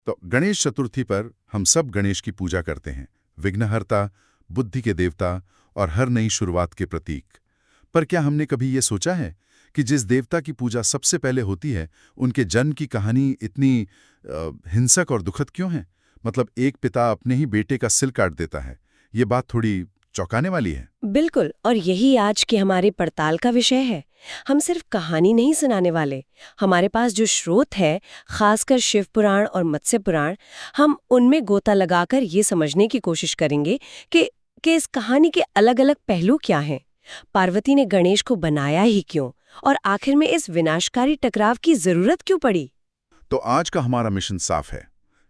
तो गणेश चतुर्थी पर हम सब गणेश की पूजा करते हैं, विघ्नहर्ता, बुद्धि के देवता और हर नई शुरुआत के प्रतीक। पर क्या हमने कभी ये सोचा है कि जिस देवता की पूजा सबसे पहले होती है, उनके जन्म की कहानी इतनी हिंसक और दुखद क्यों है? मतलब एक पिता अपने ही बेटे का सिर काट देता है। ये बात थोड़ी चौंकाने वाली है। बिल्कुल, और यही आज के हमारी पड़ताल का विषय है। हम सिर्फ कहानी नहीं सुनाने वाले। हमारे पास जो स्रोत है, खासकर शिव पुराण और मत्स्य पुराण, हम उनमें गोता लगाकर ये समझने की कोशिश करेंगे कि इस कहानी के अलग-अलग पहलू क्या हैं। पार्वती ने गणेश को बनाया ही क्यों, और आखिर में इस विनाशकारी टकराव की जरूरत क्यों पड़ी? तो आज का हमारा मिशन साफ है।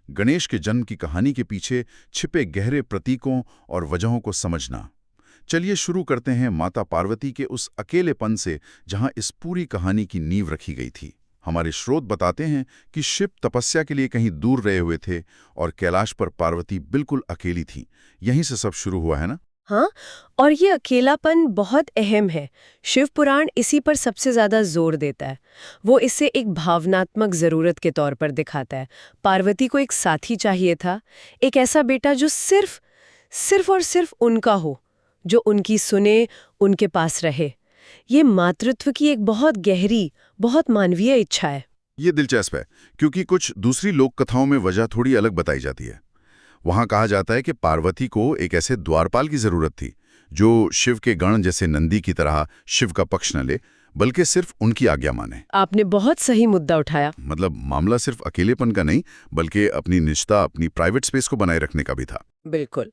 गणेश के जन्म की कहानी के पीछे छिपे गहरे प्रतीकों और वजहों को समझना। चलिए शुरू करते हैं माता पार्वती के उस अकेलेपन से जहां इस पूरी कहानी की नींव रखी गई थी। हमारे स्रोत बताते हैं कि शिव तपस्या के लिए कहीं दूर रहे हुए थे और कैलाश पर पार्वती बिल्कुल अकेली थी। यहीं से सब शुरू हुआ है ना? हाँ, और ये अकेलापन बहुत अहम है। शिव पुराण इसी पर सबसे ज्यादा जोर देता है। वो इसे एक भावनात्मक जरूरत के तौर पर दिखाता है। पार्वती को एक साथी चाहिए था, एक ऐसा बेटा जो सिर्फ और सिर्फ उनका हो, जो उनकी सुने, उनके पास रहे। ये मातृत्व की एक बहुत गहरी, बहुत मानवीय इच्छा है। ये दिलचस्प है, क्योंकि कुछ दूसरी लोक कथाओं में वजह थोड़ी अलग बताई जाती है। वहां कहा जाता है कि पार्वती को एक ऐसे द्वारपाल की जरूरत थी जो शिव के गण जैसे नंदी की तरह शिव का पक्ष न ले, बल्कि सिर्फ उनकी आज्ञा माने। आपने बहुत सही मुद्दा उठाया। मतलब मामला सिर्फ अकेलेपन का नहीं, बल्कि अपनी निजता, अपनी प्राइवेट स्पेस को बनाए रखने का भी था। बिल्कुल,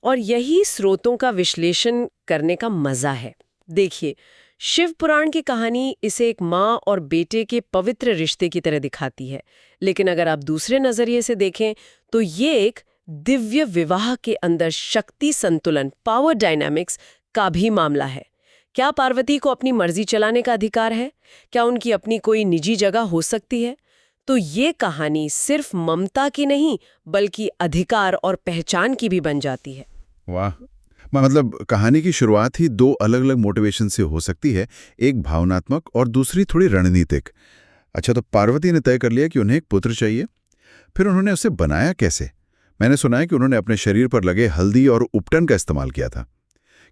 और यही स्रोतों का विश्लेषण करने का मजा है। देखिए, शिव पुराण की कहानी इसे एक माँ और बेटे के पवित्र रिश्ते की तरह दिखाती है, लेकिन अगर आप दूसरे नजरिए से देखें तो ये एक दिव्य विवाह के अंदर शक्ति संतुलन, पावर डायनामिक्स का भी मामला है। क्या पार्वती को अपनी मर्जी चलाने का अधिकार है? क्या उनकी अपनी कोई निजी जगह हो सकती है? तो ये कहानी सिर्फ ममता की नहीं, बल्कि अधिकार और पहचान की भी बन जाती है। वाह! मतलब कहानी की शुरुआत ही दो अलग अलग मोटिवेशन से हो सकती है, एक भावनात्मक और दूसरी थोड़ी रणनीतिक। अच्छा, तो पार्वती ने तय कर लिया कि उन्हें एक पुत्र चाहिए। फिर उन्होंने उसे बनाया कैसे? मैंने सुना है कि उन्होंने अपने शरीर पर लगे हल्दी और उपटन का इस्तेमाल किया था।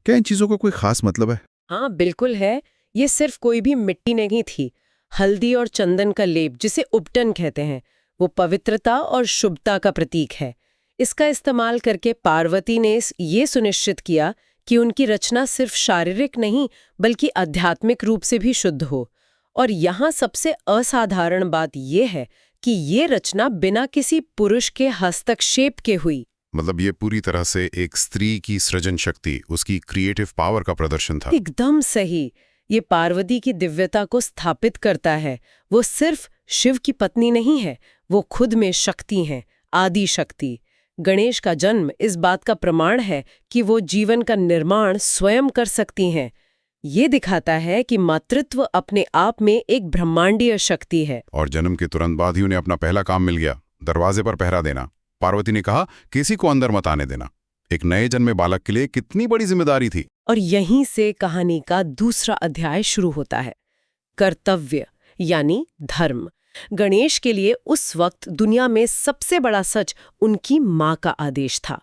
क्या इन चीजों का कोई खास मतलब है? हाँ, बिल्कुल है। ये सिर्फ कोई भी मिट्टी नहीं थी। हल्दी और चंदन का लेप, जिसे उपटन कहते हैं, वो पवित्रता और शुभता का प्रतीक है। इसका इस्तेमाल करके पार्वती ने ये सुनिश्चित किया कि उनकी रचना सिर्फ शारीरिक नहीं, बल्कि आध्यात्मिक रूप से भी शुद्ध हो। और यहाँ सबसे असाधारण बात यह है कि ये रचना बिना किसी पुरुष के हस्तक्षेप के हुई। मतलब ये पूरी तरह से एक स्त्री की सृजन शक्ति, उसकी क्रिएटिव पावर का प्रदर्शन था। एकदम सही। ये पार्वती की दिव्यता को स्थापित करता है। वो सिर्फ शिव की पत्नी नहीं है, वो खुद में शक्ति हैं, आदि शक्ति। गणेश का जन्म इस बात का प्रमाण है कि वो जीवन का निर्माण स्वयं कर सकती हैं। ये दिखाता है कि मातृत्व अपने आप में एक ब्रह्मांडीय शक्ति है। और जन्म के तुरंत बाद ही उन्हें अपना पहला काम मिल गया, दरवाजे पर पहरा देना। पार्वती ने कहा, किसी को अंदर मत आने देना। एक नए जन्मे बालक के लिए कितनी बड़ी जिम्मेदारी थी। और यहीं से कहानी का दूसरा अध्याय शुरू होता है, कर्तव्य यानी धर्म। गणेश के लिए उस वक्त दुनिया में सबसे बड़ा सच उनकी माँ का आदेश था।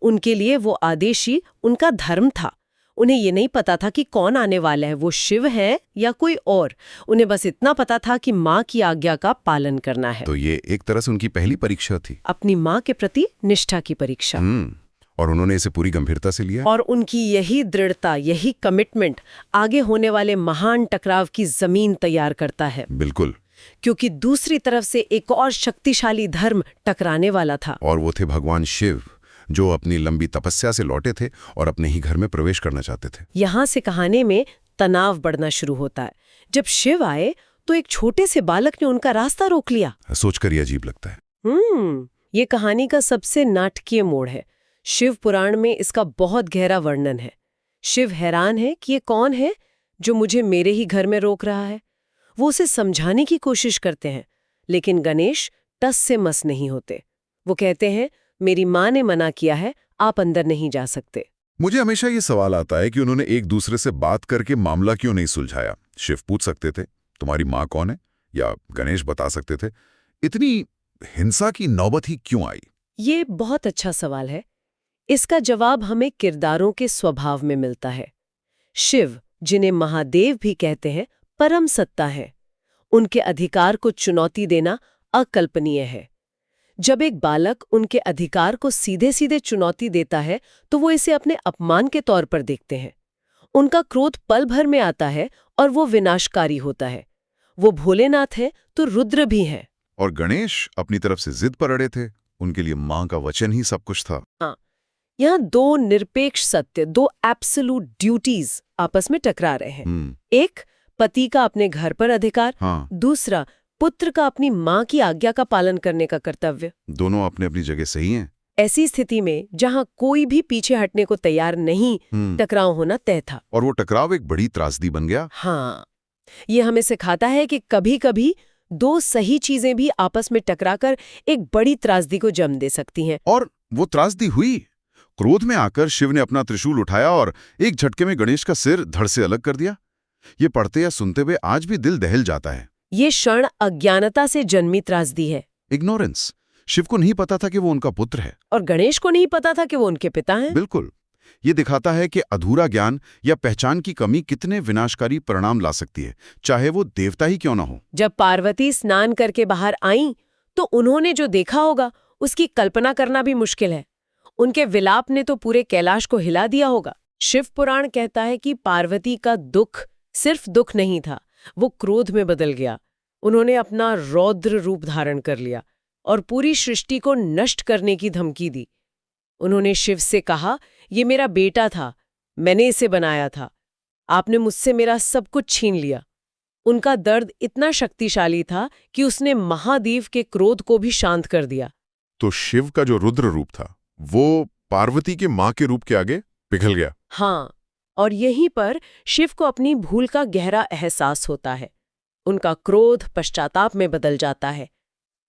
उनके लिए वो आदेश ही उनका धर्म था। उन्हें ये नहीं पता था कि कौन आने वाला है, वो शिव है या कोई और। उन्हें बस इतना पता था कि माँ की आज्ञा का पालन करना है। तो ये एक तरह से उनकी पहली परीक्षा थी, अपनी माँ के प्रति निष्ठा की परीक्षा। और उन्होंने इसे पूरी गंभीरता से लिया। और उनकी यही दृढ़ता, यही कमिटमेंट आगे होने वाले महान टकराव की जमीन तैयार करता है। बिल्कुल, क्योंकि दूसरी तरफ से एक और शक्तिशाली धर्म टकराने वाला था। और वो थे भगवान शिव, जो अपनी लंबी तपस्या से लौटे थे और अपने ही घर में प्रवेश करना चाहते थे। यहाँ से कहानी में तनाव बढ़ना शुरू होता है। जब शिव आए तो एक छोटे से बालक ने उनका रास्ता रोक लिया। सोचकर ही अजीब लगता है। ये कहानी का सबसे नाटकीय मोड़ है। शिव पुराण में इसका बहुत गहरा वर्णन है। शिव हैरान है कि ये कौन है जो मुझे मेरे ही घर में रोक रहा है। वो उसे समझाने की कोशिश करते हैं, लेकिन गणेश टस से मस नहीं होते। वो कहते हैं, मेरी माँ ने मना किया है, आप अंदर नहीं जा सकते। मुझे हमेशा ये सवाल आता है कि उन्होंने एक दूसरे से बात करके मामला क्यों नहीं सुलझाया? शिव पूछ सकते थे, तुम्हारी माँ कौन है, या गणेश बता सकते थे। इतनी हिंसा की नौबत ही क्यों आई? ये बहुत अच्छा सवाल है। इसका जवाब हमें किरदारों के स्वभाव में मिलता है। शिव, जिन्हें महादेव भी कहते हैं, परम सत्ता है। उनके अधिकार को चुनौती देना अकल्पनीय है। जब एक बालक उनके अधिकार को सीधे सीधे चुनौती देता है तो वो इसे अपने अपमान के तौर पर देखते हैं। उनका क्रोध पल भर में आता है और वो विनाशकारी होता है। वो भोलेनाथ है तो रुद्र भी है। और गणेश अपनी तरफ से जिद पर अड़े थे। उनके लिए मां का वचन ही सब कुछ था। हाँ, यहाँ दो निरपेक्ष सत्य, दो एब्सोल्यूट ड्यूटीज आपस में टकरा रहे हैं। एक, पति का अपने घर पर अधिकार। हाँ। दूसरा, पुत्र का अपनी मां की आज्ञा का पालन करने का कर्तव्य। दोनों अपने अपनी जगह सही हैं। ऐसी स्थिति में जहां कोई भी पीछे हटने को तैयार नहीं, टकराव होना तय था। और वो टकराव एक बड़ी त्रासदी बन गया। हाँ, ये हमें सिखाता है कि कभी-कभी दो सही चीजें भी आपस में टकराकर एक बड़ी त्रासदी को जन्म दे सकती हैं। और वो त्रासदी हुई। क्रोध में आकर शिव ने अपना त्रिशूल उठाया और एक झटके में गणेश का सिर धड़ से अलग कर दिया। ये पढ़ते या सुनते हुए आज भी दिल दहल जाता है। ये क्षण अज्ञानता से जन्मी त्रासदी है। इग्नोरेंस। शिव को नहीं पता था कि वो उनका पुत्र है, और गणेश को नहीं पता था कि वो उनके पिता हैं। बिल्कुल। ये दिखाता है कि अधूरा ज्ञान या पहचान की कमी कितने विनाशकारी परिणाम ला सकती है, चाहे वो देवता ही क्यों ना हो। जब पार्वती स्नान करके बाहर आईं, तो उन्होंने जो देखा होगा उसकी कल्पना करना भी मुश्किल है। उनके विलाप ने तो पूरे कैलाश को हिला दिया होगा। शिव पुराण कहता है कि पार्वती का दुख सिर्फ दुख नहीं था, वो क्रोध में बदल गया। उन्होंने अपना रौद्र रूप धारण कर लिया और पूरी सृष्टि को नष्ट करने की धमकी दी। उन्होंने शिव से कहा, ये मेरा बेटा था, मैंने इसे बनाया था, आपने मुझसे मेरा सब कुछ छीन लिया। उनका दर्द इतना शक्तिशाली था कि उसने महादेव के क्रोध को भी शांत कर दिया। तो शिव का जो रुद्र रूप था वो पार्वती के मां के रूप के आगे पिघल गया। हाँ, और यहीं पर शिव को अपनी भूल का गहरा एहसास होता है। उनका क्रोध पश्चाताप में बदल जाता है।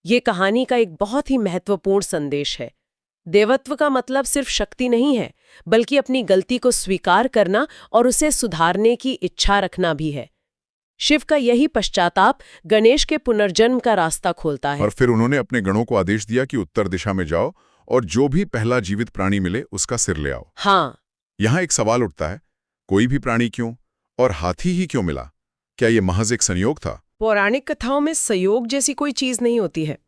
ये कहानी का एक बहुत ही महत्वपूर्ण संदेश है। देवत्व का मतलब सिर्फ शक्ति नहीं है, बल्कि अपनी गलती को स्वीकार करना और उसे सुधारने की इच्छा रखना भी है। शिव का यही पश्चाताप गणेश के पुनर्जन्म का रास्ता खोलता है। और फिर उन्होंने अपने गणों को आदेश दिया कि उत्तर दिशा में जाओ और जो भी पहला जीवित प्राणी मिले उसका सिर ले आओ। हाँ, यहां एक सवाल उठता है, कोई भी प्राणी क्यों, और हाथी ही क्यों मिला? क्या यह महज एक संयोग था? पौराणिक कथाओं में संयोग जैसी कोई चीज नहीं होती है।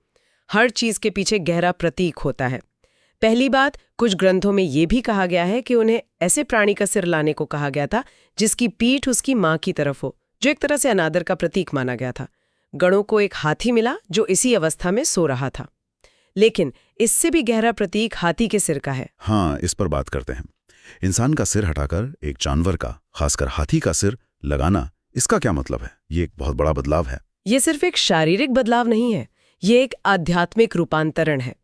हर चीज के पीछे गहरा प्रतीक होता है। पहली बात, कुछ ग्रंथों में यह भी कहा गया है कि उन्हें ऐसे प्राणी का सिर लाने को कहा गया था जिसकी पीठ उसकी मां की तरफ हो, जो एक तरह से अनादर का प्रतीक माना गया था। गणों को एक हाथी मिला जो इसी अवस्था में सो रहा था। लेकिन इससे भी गहरा प्रतीक हाथी के सिर का है। हाँ, इस पर बात करते हैं। इंसान का सिर हटाकर एक जानवर का, खासकर हाथी का सिर लगाना, इसका क्या मतलब है? ये एक बहुत बड़ा बदलाव है। ये सिर्फ एक शारीरिक बदलाव नहीं है, ये एक आध्यात्मिक रूपांतरण है।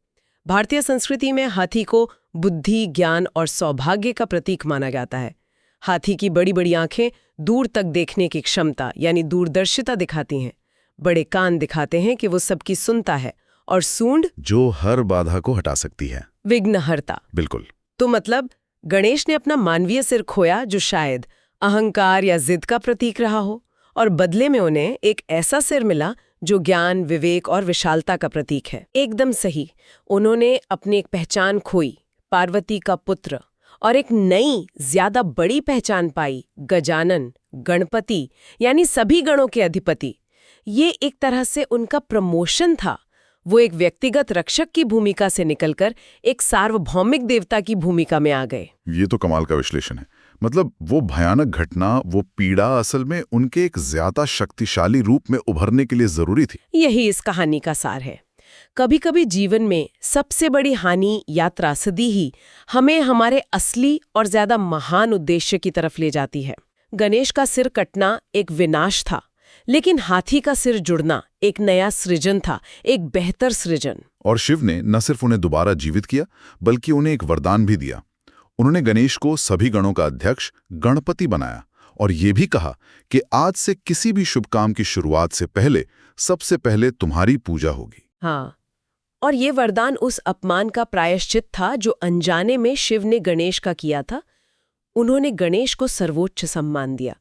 भारतीय संस्कृति में हाथी को बुद्धि, ज्ञान और सौभाग्य का प्रतीक माना जाता है। हाथी की बड़ी बड़ी आंखें दूर तक देखने की क्षमता यानी दूरदर्शिता दिखाती हैं। बड़े कान दिखाते हैं कि वो सबकी सुनता है, और सूंड जो हर बाधा को हटा सकती है, विघ्नहर्ता। बिल्कुल। तो मतलब गणेश ने अपना मानवीय सिर खोया जो शायद अहंकार या जिद का प्रतीक रहा हो, और बदले में उन्हें एक ऐसा सिर मिला जो ज्ञान, विवेक और विशालता का प्रतीक है। एकदम सही, उन्होंने अपनी एक पहचान खोई, पार्वती का पुत्र, और एक नई, ज्यादा बड़ी पहचान पाई, गजानन, गणपति, यानी सभी गणों के अधिपति। ये एक तरह से उनका प्रमोशन था। वो एक व्यक्तिगत रक्षक की भूमिका से निकलकर एक सार्वभौमिक देवता की भूमिका में आ गए। ये तो कमाल का विश्लेषण है। मतलब वो भयानक घटना, वो पीड़ा असल में उनके एक ज्यादा शक्तिशाली रूप में उभरने के लिए जरूरी थी। यही इस कहानी का सार है। कभी कभी जीवन में सबसे बड़ी हानि या त्रासदी ही हमें हमारे असली और ज्यादा महान उद्देश्य की तरफ ले जाती है। गणेश का सिर कटना एक विनाश था, लेकिन हाथी का सिर जुड़ना एक नया सृजन था, एक बेहतर सृजन। और शिव ने न सिर्फ उन्हें दोबारा जीवित किया, बल्कि उन्हें एक वरदान भी दिया। उन्होंने गणेश को सभी गणों का अध्यक्ष, गणपति बनाया, और ये भी कहा कि आज से किसी भी शुभ काम की शुरुआत से पहले सबसे पहले तुम्हारी पूजा होगी। हाँ, और ये वरदान उस अपमान का प्रायश्चित था जो अनजाने में शिव ने गणेश का किया था। उन्होंने गणेश को सर्वोच्च सम्मान दिया।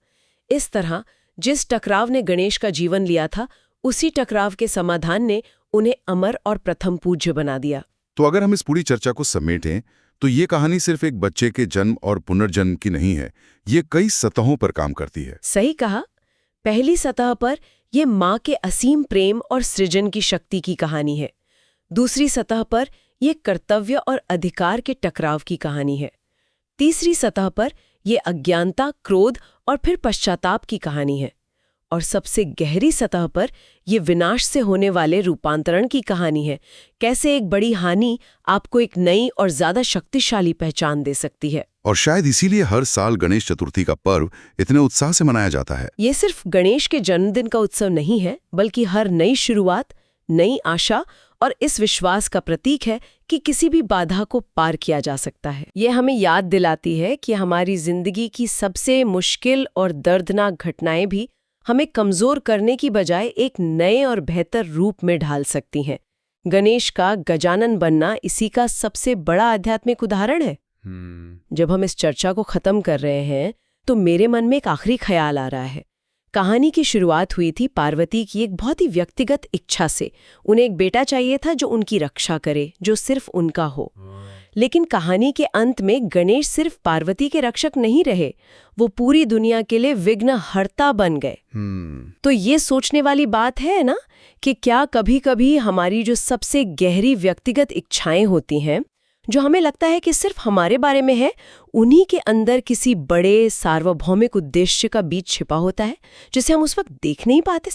इस तरह जिस टकराव ने गणेश का जीवन लिया था, उसी टकराव के समाधान ने उन्हें अमर और प्रथम पूज्य बना दिया। तो अगर हम इस पूरी चर्चा को समेटें तो ये कहानी सिर्फ एक बच्चे के जन्म और पुनर्जन्म की नहीं है, ये कई सतहों पर काम करती है। सही कहा। पहली सतह पर ये माँ के असीम प्रेम और सृजन की शक्ति की कहानी है। दूसरी सतह पर ये कर्तव्य और अधिकार के टकराव की कहानी है। तीसरी सतह पर ये अज्ञानता, क्रोध और फिर पश्चाताप की कहानी है। और सबसे गहरी सतह पर ये विनाश से होने वाले रूपांतरण की कहानी है। कैसे एक बड़ी हानि आपको एक नई और ज्यादा शक्तिशाली पहचान दे सकती है। और शायद इसीलिए हर साल गणेश चतुर्थी का पर्व इतने उत्साह से मनाया जाता है। ये सिर्फ गणेश के जन्मदिन का उत्सव नहीं है, बल्कि हर नई शुरुआत, नई आशा और इस विश्वास का प्रतीक है कि किसी भी बाधा को पार किया जा सकता है। ये हमें याद दिलाती है कि हमारी जिंदगी की सबसे मुश्किल और दर्दनाक घटनाएं भी हमें कमजोर करने की बजाय एक नए और बेहतर रूप में ढाल सकती हैं। गणेश का गजानन बनना इसी का सबसे बड़ा आध्यात्मिक उदाहरण है। जब हम इस चर्चा को खत्म कर रहे हैं तो मेरे मन में एक आखिरी ख्याल आ रहा है। कहानी की शुरुआत हुई थी पार्वती की एक बहुत ही व्यक्तिगत इच्छा से। उन्हें एक बेटा चाहिए था जो उनकी रक्षा करे, जो सिर्फ उनका हो। लेकिन कहानी के अंत में गणेश सिर्फ पार्वती के रक्षक नहीं रहे, वो पूरी दुनिया के लिए विघ्नहर्ता बन गए। तो ये सोचने वाली बात है ना कि क्या कभी-कभी हमारी जो सबसे गहरी व्यक्तिगत इच्छाएं होती हैं, जो हमें लगता है कि सिर्फ हमारे बारे में है, उन्हीं के अंदर किसी बड़े सार्वभौमिक उद्देश्य का बीज छिपा होता है जिसे हम उस वक्त देख नहीं पाते।